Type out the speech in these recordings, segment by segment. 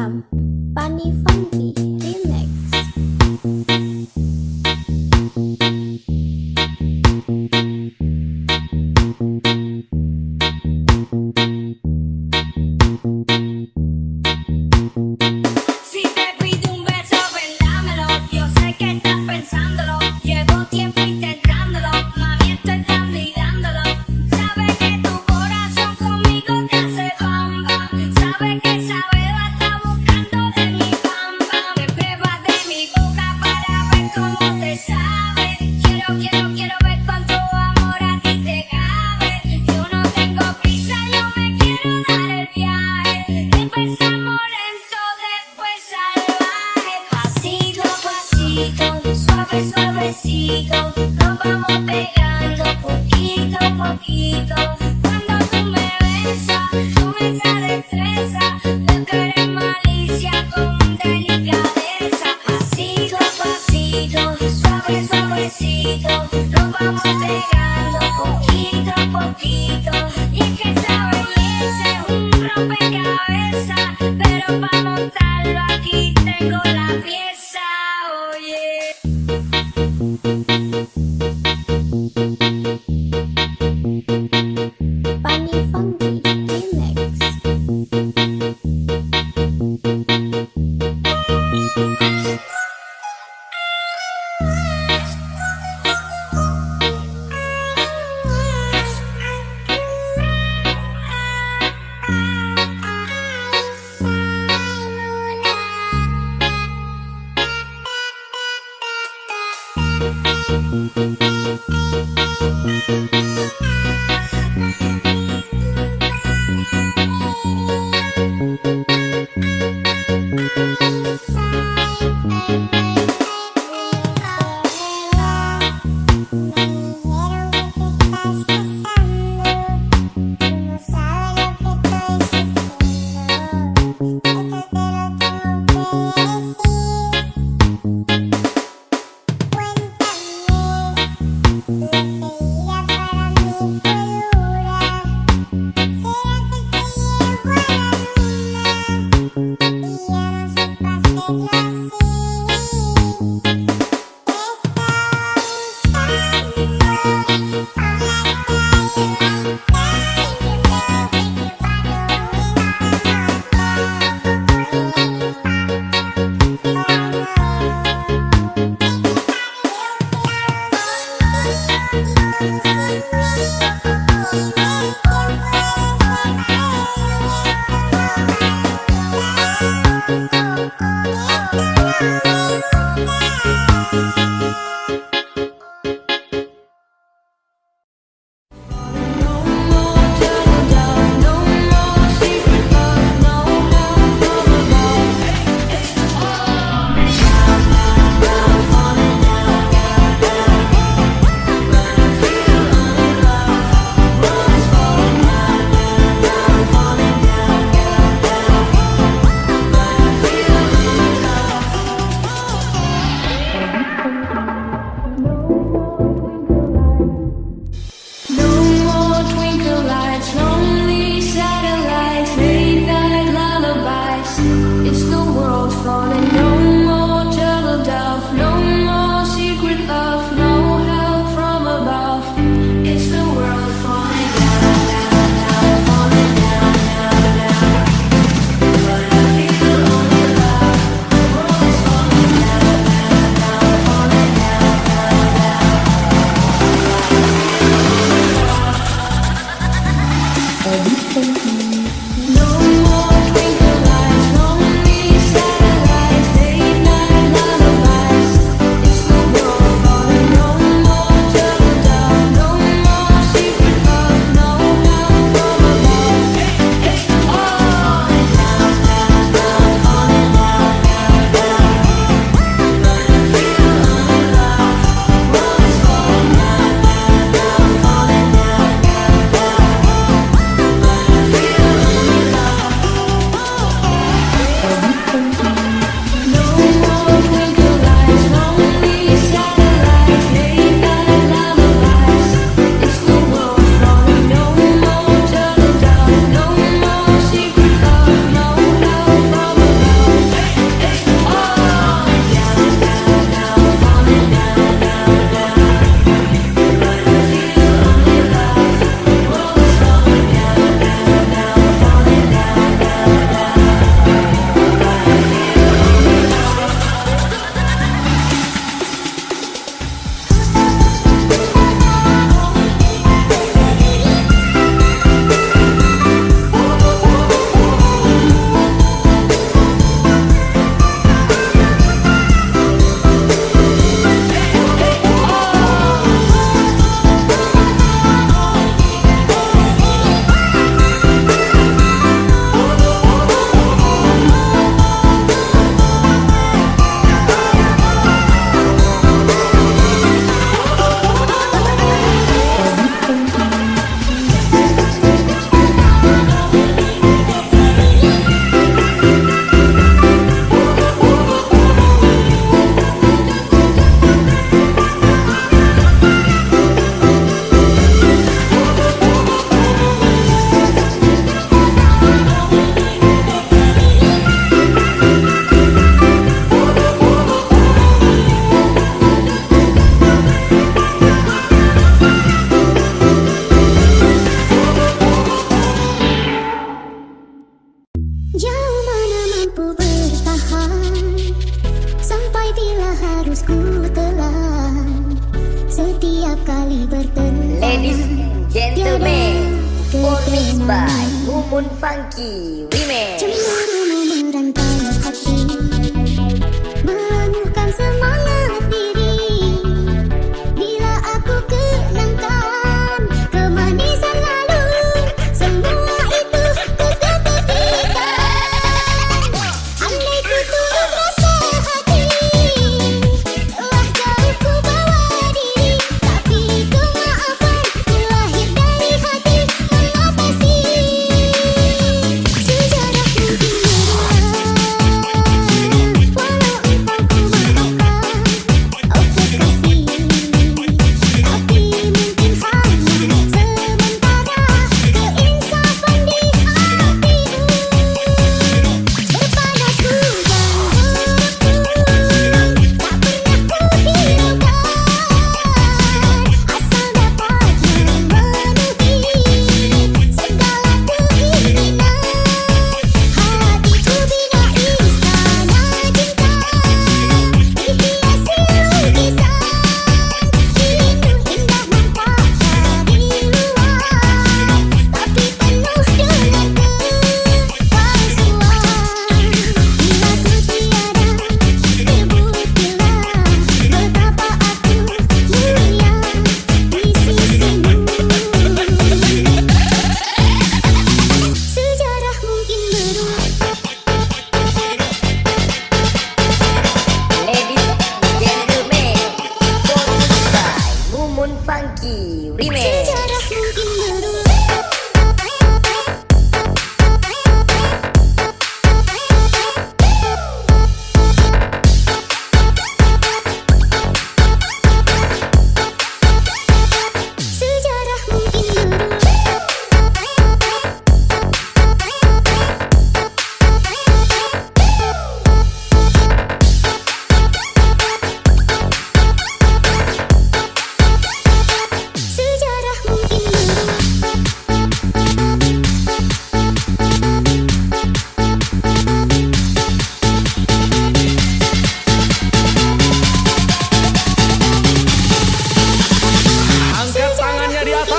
Bunny Funky Remix. Si te pido un beso, ven dámelo. Yo sé que estás pensándolo. Llevo tiempo intentándolo. Mami, estoy dándolo. Sabes que tu corazón conmigo te hace bam bam. Sabes que esa beba está buscando de mi bam bam. Me beba de mi boca para ver cómo te sabe. Quiero ver cuánto amor a ti te cabe. Yo no tengo prisa, yo me quiero dar el viaje. Empezamos lento, después salvaje. Pasito a pasito, suavecito, nos vamos pegando poquito a poquito. Cuando tú me besas con esa destreza, veo que eres malicia con delicadeza. Pasito a pasito, suavecito, nos vamos pegando poquito a poquito. Y es que esa belleza es un rompecabezas, pero para montarlo aquí tengo la pieza, oye. Bunny Funky Remix. No more twinkle lights, lonely satellites. Ladies and gentlemen, performance by Coment Funky Remix. Cemburumu merantai hati, melanyuhkan semangat diri. Bila aku kenangkan kemanisan lalu, semua itu ku ketepikan. Andai ku turut rasa hati, telah jauh ku bawa diri. Tapi kemaafan ku lahir dari hati, mengapa sih sejarah mungkin berulang. Walau engkau ku maafkan, oh kekasih, tapi mungkin hanya sementara. Keinsafan di hatimu berpanas hujan berturun, tak pernah ku hiraukan. Asal dapat memenuhi segala keinginan, hatiku bina istana cinta, dihiasi lukisan rindu indah nampak dari luar, tapi penuh dengan kepalsuan. Bila ku tiada, terbuktilah betapa aku mulia di sisimu. Sejarah mungkin berulang. Ladies and gentlemen, performance by Coment Funky Remix. Sejarah mungkin berulang. Sejarah mungkin berulang. Sejarah mungkin berulang. Angkat tangannya di atas.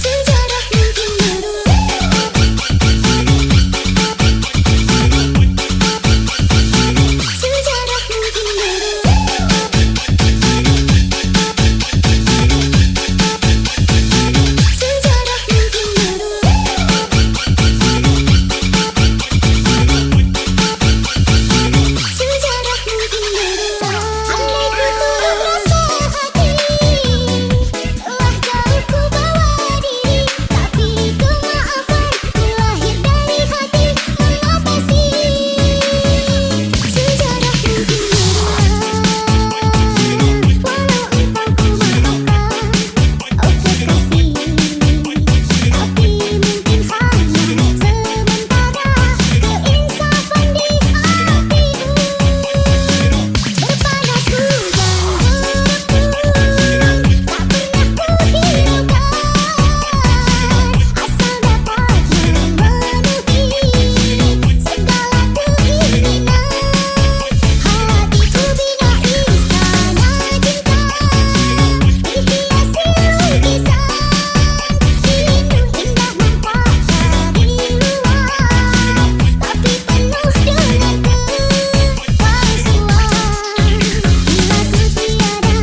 Sejarah mungkin berulang. Sejarah mungkin berulang. Sejarah mungkin berulang. Sejarah mungkin berulang. Andai ku turut rasa hati, telah jauh ku bawa diri. Tapi kemaafan ku lahir dari hati, mengapa sih sejarah mungkin berulang. Walau engkau ku maafkan, oh kekasih, tapi mungkin hanya sementara. Keinsafan di hatimu berpanas hujan berturun, tak pernah ku hiraukan. Asal dapat memenuhi segala keinginan, hatiku bina istana cinta, dihiasi lukisan rindu indah nampak dari luar, tapi penuh dengan kepalsuan. Bila ku tiada,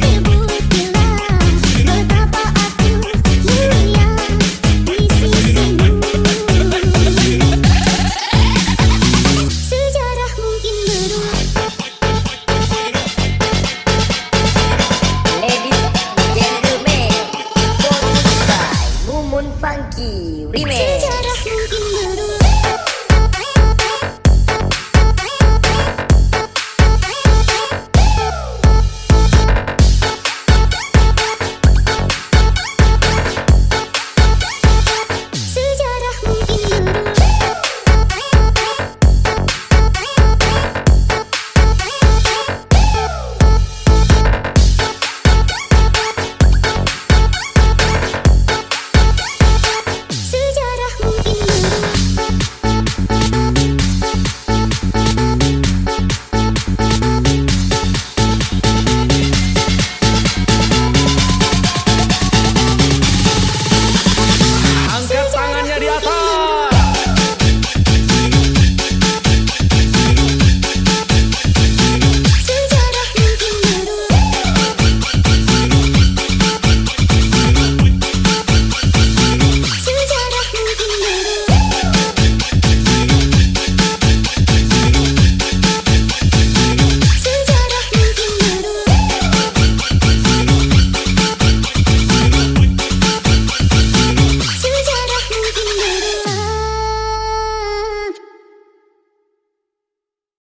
terbuktilah betapa aku mulia di sisimu. Sejarah mungkin berulang. Ladies and gentlemen, performance by Coment Funky Remix.